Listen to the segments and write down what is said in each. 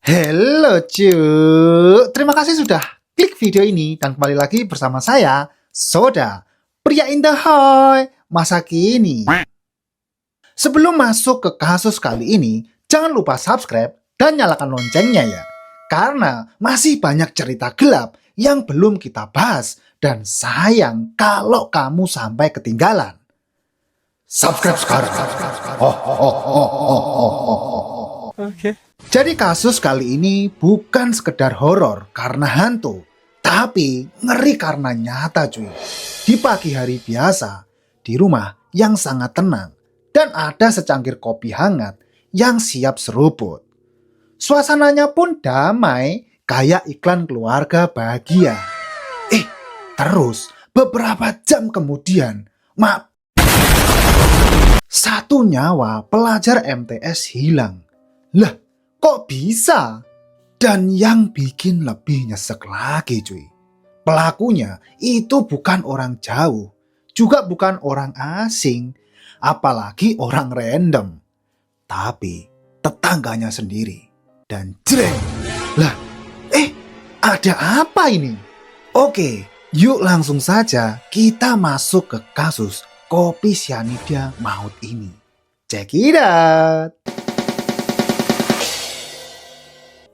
Halo cu, terima kasih sudah klik video ini dan kembali lagi bersama saya, Soda, pria Indahoy, masa kini. Sebelum masuk ke kasus kali ini, jangan lupa subscribe dan nyalakan loncengnya ya. Karena masih banyak cerita gelap yang belum kita bahas dan sayang kalau kamu sampai ketinggalan. Subscribe sekarang. Oke. Jadi kasus kali ini bukan sekedar horor karena hantu, tapi ngeri karena nyata cuy. Di pagi hari biasa, di rumah yang sangat tenang, dan ada secangkir kopi hangat yang siap seruput. Suasananya pun damai, kayak iklan keluarga bahagia. Terus beberapa jam kemudian, satu nyawa pelajar MTS hilang. Lah, kok bisa? Dan yang bikin lebih nyesek lagi cuy. Pelakunya itu bukan orang jauh, juga bukan orang asing, apalagi orang random. Tapi tetangganya sendiri. Dan jreng. Lah, ada apa ini? Oke, yuk langsung saja kita masuk ke kasus kopi sianida maut ini. Check it out!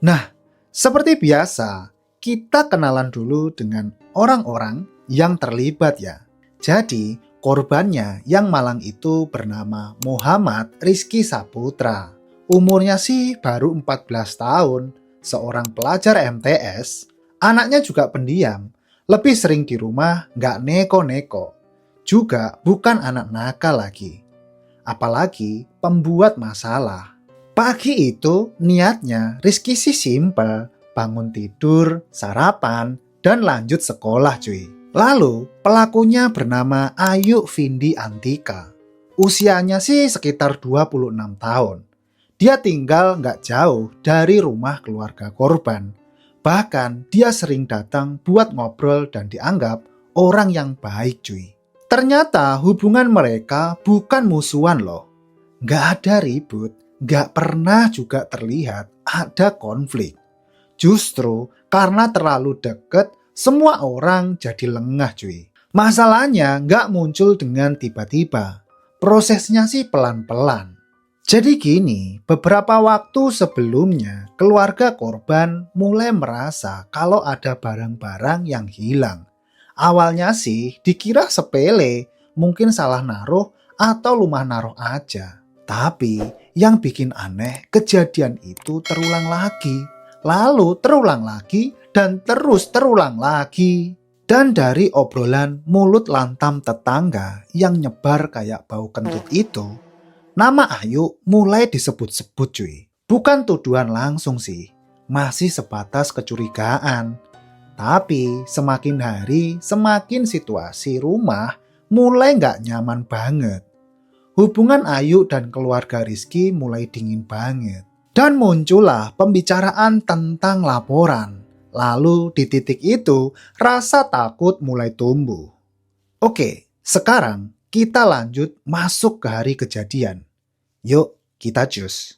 Nah, seperti biasa, kita kenalan dulu dengan orang-orang yang terlibat ya. Jadi, korbannya yang malang itu bernama Muhammad Rizky Saputra. Umurnya sih baru 14 tahun, seorang pelajar MTS. Anaknya juga pendiam, lebih sering di rumah nggak neko-neko. Juga bukan anak nakal lagi. Apalagi pembuat masalah. Pagi itu niatnya Rizky sih simpel, bangun tidur, sarapan, dan lanjut sekolah cuy. Lalu pelakunya bernama Ayu Vindi Antika. Usianya sih sekitar 26 tahun. Dia tinggal nggak jauh dari rumah keluarga korban. Bahkan dia sering datang buat ngobrol dan dianggap orang yang baik cuy. Ternyata hubungan mereka bukan musuhan loh. Nggak ada ribut. Gak pernah juga terlihat ada konflik. Justru karena terlalu deket, semua orang jadi lengah cuy. Masalahnya gak muncul dengan tiba-tiba. Prosesnya sih pelan-pelan. Jadi gini, beberapa waktu sebelumnya, keluarga korban mulai merasa kalau ada barang-barang yang hilang. Awalnya sih dikira sepele, mungkin salah naruh atau lumah naruh aja. Tapi yang bikin aneh, kejadian itu terulang lagi, lalu terulang lagi, dan terus terulang lagi. Dan dari obrolan mulut lantam tetangga yang nyebar kayak bau kentut itu, nama Ayu mulai disebut-sebut cuy. Bukan tuduhan langsung sih, masih sebatas kecurigaan. Tapi semakin hari, semakin situasi rumah mulai nggak nyaman banget. Hubungan Ayu dan keluarga Rizky mulai dingin banget. Dan muncullah pembicaraan tentang laporan. Lalu di titik itu, rasa takut mulai tumbuh. Oke, sekarang kita lanjut masuk ke hari kejadian. Yuk, kita cus.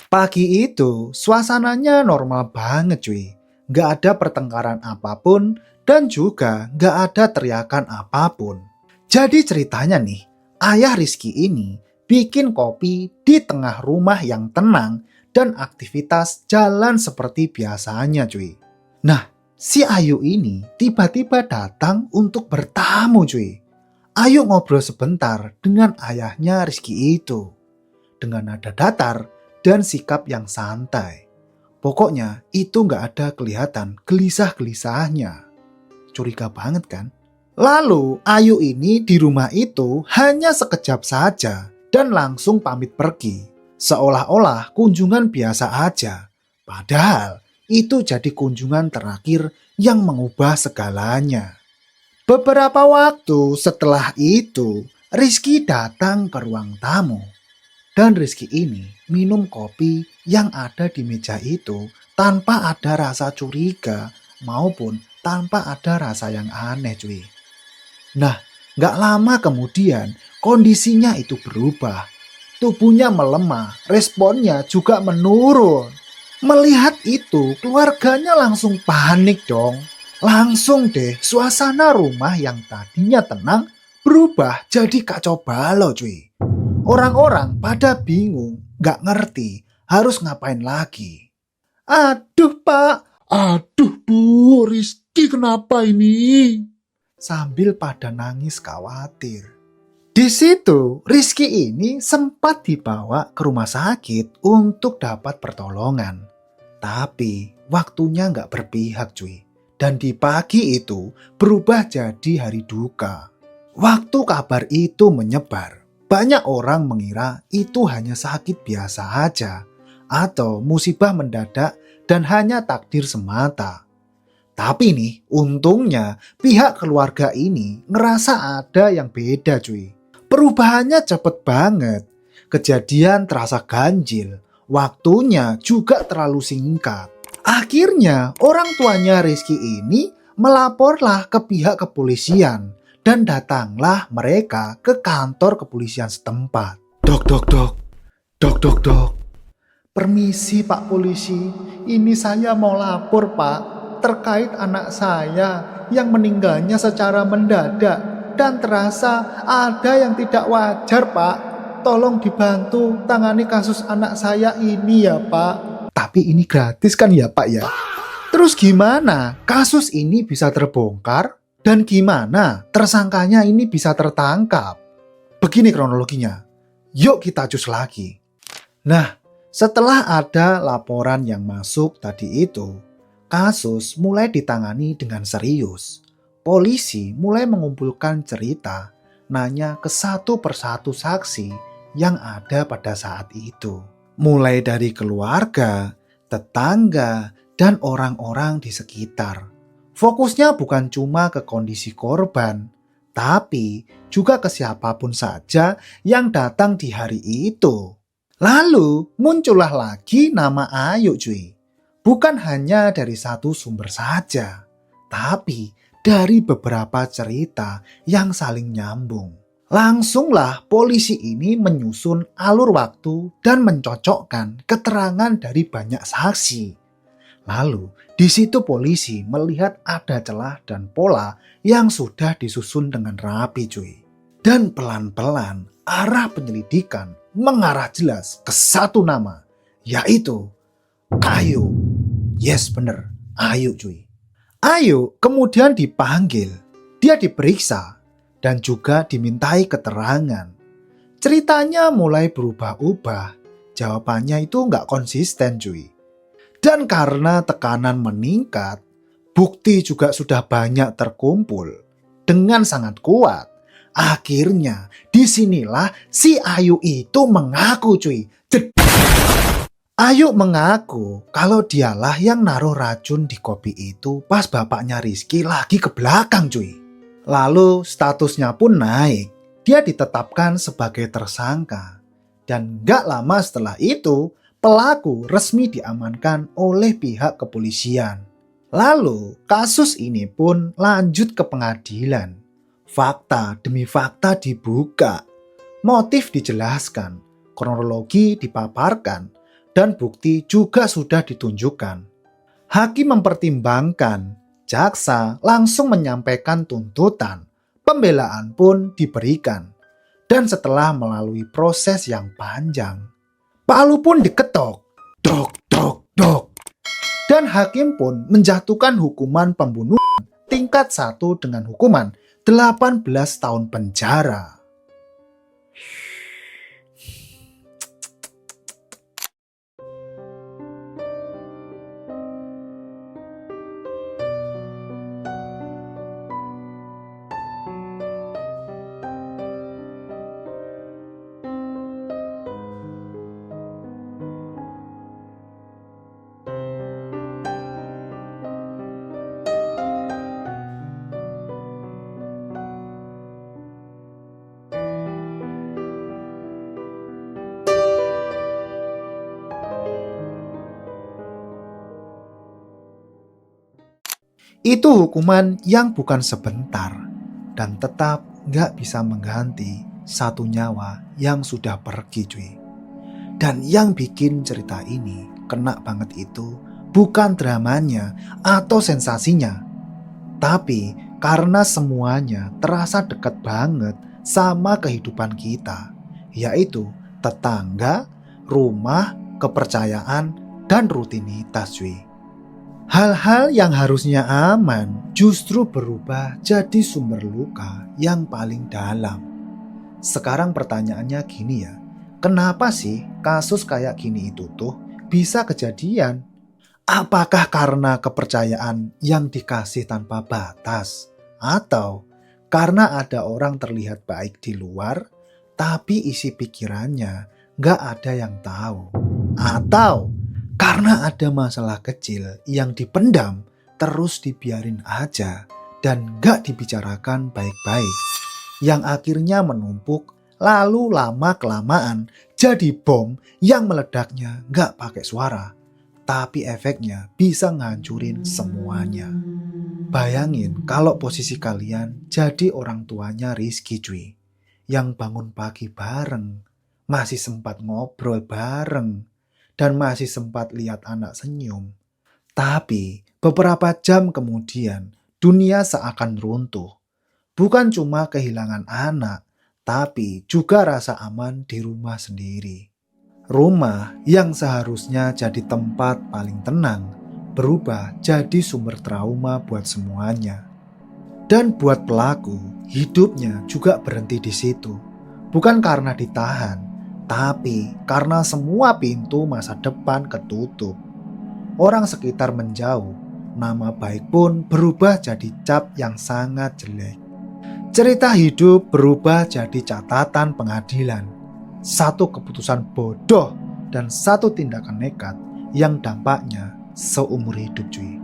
Pagi itu, suasananya normal banget cuy. Gak ada pertengkaran apapun dan juga gak ada teriakan apapun. Jadi ceritanya nih, ayah Rizky ini bikin kopi di tengah rumah yang tenang dan aktivitas jalan seperti biasanya cuy. Nah, si Ayu ini tiba-tiba datang untuk bertamu cuy. Ayu ngobrol sebentar dengan ayahnya Rizky itu. Dengan nada datar dan sikap yang santai. Pokoknya itu gak ada kelihatan gelisah-gelisahnya. Curiga banget kan? Lalu Ayu ini di rumah itu hanya sekejap saja dan langsung pamit pergi. Seolah-olah kunjungan biasa aja. Padahal itu jadi kunjungan terakhir yang mengubah segalanya. Beberapa waktu setelah itu, Rizky datang ke ruang tamu. Dan Rizky ini minum kopi yang ada di meja itu tanpa ada rasa curiga maupun tanpa ada rasa yang aneh cuy. Nah, gak lama kemudian kondisinya itu berubah. Tubuhnya melemah, responnya juga menurun. Melihat itu, keluarganya langsung panik dong. Langsung deh, suasana rumah yang tadinya tenang berubah jadi kacau balau cuy. Orang-orang pada bingung, gak ngerti harus ngapain lagi. Aduh pak, Aduh Bu, Rizky kenapa ini? sambil pada nangis khawatir. Di situ, Rizky ini sempat dibawa ke rumah sakit untuk dapat pertolongan. Tapi waktunya nggak berpihak cuy. Dan di pagi itu berubah jadi hari duka. Waktu kabar itu menyebar, banyak orang mengira itu hanya sakit biasa aja atau musibah mendadak dan hanya takdir semata. Tapi nih, untungnya pihak keluarga ini ngerasa ada yang beda cuy. Perubahannya cepet banget. Kejadian terasa ganjil. Waktunya juga terlalu singkat. Akhirnya orang tuanya Rizky ini melaporlah ke pihak kepolisian. Dan datanglah mereka ke kantor kepolisian setempat. Dok. Permisi Pak Polisi, ini saya mau lapor Pak. Terkait anak saya yang meninggalnya secara mendadak. Dan terasa ada yang tidak wajar Pak. Tolong dibantu tangani kasus anak saya ini ya Pak. Tapi ini gratis kan ya Pak ya? Terus gimana kasus ini bisa terbongkar? Dan gimana tersangkanya ini bisa tertangkap? Begini kronologinya. Yuk kita cus lagi. Nah, setelah ada laporan yang masuk tadi itu, kasus mulai ditangani dengan serius. Polisi mulai mengumpulkan cerita, nanya ke satu persatu saksi yang ada pada saat itu. Mulai dari keluarga, tetangga, dan orang-orang di sekitar. Fokusnya bukan cuma ke kondisi korban, tapi juga ke siapapun saja yang datang di hari itu. Lalu muncullah lagi nama Ayu cuy. Bukan hanya dari satu sumber saja, tapi dari beberapa cerita yang saling nyambung. Langsunglah polisi ini menyusun alur waktu dan mencocokkan keterangan dari banyak saksi. Lalu di situ polisi melihat ada celah dan pola yang sudah disusun dengan rapi cuy. Dan pelan-pelan arah penyelidikan mengarah jelas ke satu nama, yaitu Ayu. Yes bener, Ayu cuy. Ayu kemudian dipanggil, dia diperiksa dan juga dimintai keterangan. Ceritanya mulai berubah-ubah, jawabannya itu nggak konsisten cuy. Dan karena tekanan meningkat, bukti juga sudah banyak terkumpul dengan sangat kuat. Akhirnya disinilah si Ayu itu mengaku cuy. Ayu mengaku kalau dialah yang naruh racun di kopi itu pas bapaknya Rizky lagi ke belakang cuy. Lalu statusnya pun naik. Dia ditetapkan sebagai tersangka. Dan gak lama setelah itu, pelaku resmi diamankan oleh pihak kepolisian. Lalu kasus ini pun lanjut ke pengadilan. Fakta demi fakta dibuka. Motif dijelaskan, kronologi dipaparkan, dan bukti juga sudah ditunjukkan. Hakim mempertimbangkan, jaksa langsung menyampaikan tuntutan, pembelaan pun diberikan. Dan setelah melalui proses yang panjang, palu pun diketok. Dok. Dan hakim pun menjatuhkan hukuman pembunuhan tingkat 1 dengan hukuman 18 tahun penjara. Itu hukuman yang bukan sebentar dan tetap gak bisa mengganti satu nyawa yang sudah pergi cuy. Dan yang bikin cerita ini kena banget itu bukan dramanya atau sensasinya, tapi karena semuanya terasa dekat banget sama kehidupan kita, yaitu tetangga, rumah, kepercayaan, dan rutinitas cuy. Hal-hal yang harusnya aman justru berubah jadi sumber luka yang paling dalam. Sekarang pertanyaannya gini ya, kenapa sih kasus kayak gini itu tuh bisa kejadian? Apakah karena kepercayaan yang dikasih tanpa batas? Atau karena ada orang terlihat baik di luar, tapi isi pikirannya gak ada yang tahu? Atau karena ada masalah kecil yang dipendam terus dibiarin aja dan gak dibicarakan baik-baik, yang akhirnya menumpuk lalu lama-kelamaan jadi bom yang meledaknya gak pakai suara, tapi efeknya bisa ngancurin semuanya. Bayangin kalau posisi kalian jadi orang tuanya Rizky cuy, yang bangun pagi bareng, masih sempat ngobrol bareng, dan masih sempat lihat anak senyum. Tapi beberapa jam kemudian dunia seakan runtuh. Bukan cuma kehilangan anak, tapi juga rasa aman di rumah sendiri. Rumah yang seharusnya jadi tempat paling tenang berubah jadi sumber trauma buat semuanya. Dan buat pelaku, hidupnya juga berhenti di situ. Bukan karena ditahan, tapi karena semua pintu masa depan ketutup. Orang sekitar menjauh, nama baik pun berubah jadi cap yang sangat jelek. Cerita hidup berubah jadi catatan pengadilan. Satu keputusan bodoh dan satu tindakan nekat yang dampaknya seumur hidup cuy.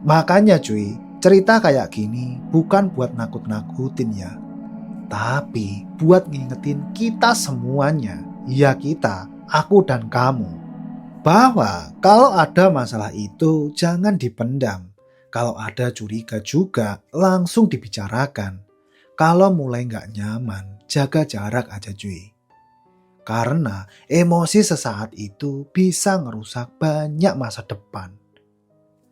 Makanya cuy, cerita kayak gini bukan buat nakut-nakutin ya, tapi buat ngingetin kita semuanya, ya kita, aku dan kamu, bahwa kalau ada masalah itu jangan dipendam. Kalau ada curiga juga langsung dibicarakan. Kalau mulai gak nyaman, jaga jarak aja cuy. Karena emosi sesaat itu bisa ngerusak banyak masa depan.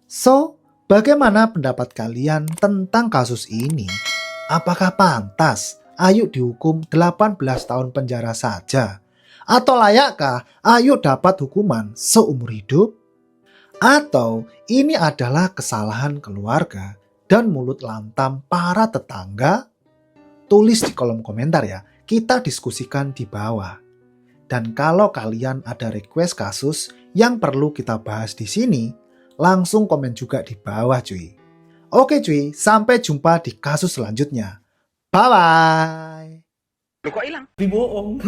So, bagaimana pendapat kalian tentang kasus ini? Apakah pantas Ayu dihukum 18 tahun penjara saja? Atau layakkah Ayu dapat hukuman seumur hidup? Atau ini adalah kesalahan keluarga dan mulut lantam para tetangga? Tulis di kolom komentar ya, kita diskusikan di bawah. Dan kalau kalian ada request kasus yang perlu kita bahas di sini, langsung komen juga di bawah cuy. Oke cuy, sampai jumpa di kasus selanjutnya. Bye-bye. Lu kok hilang? Dibohong.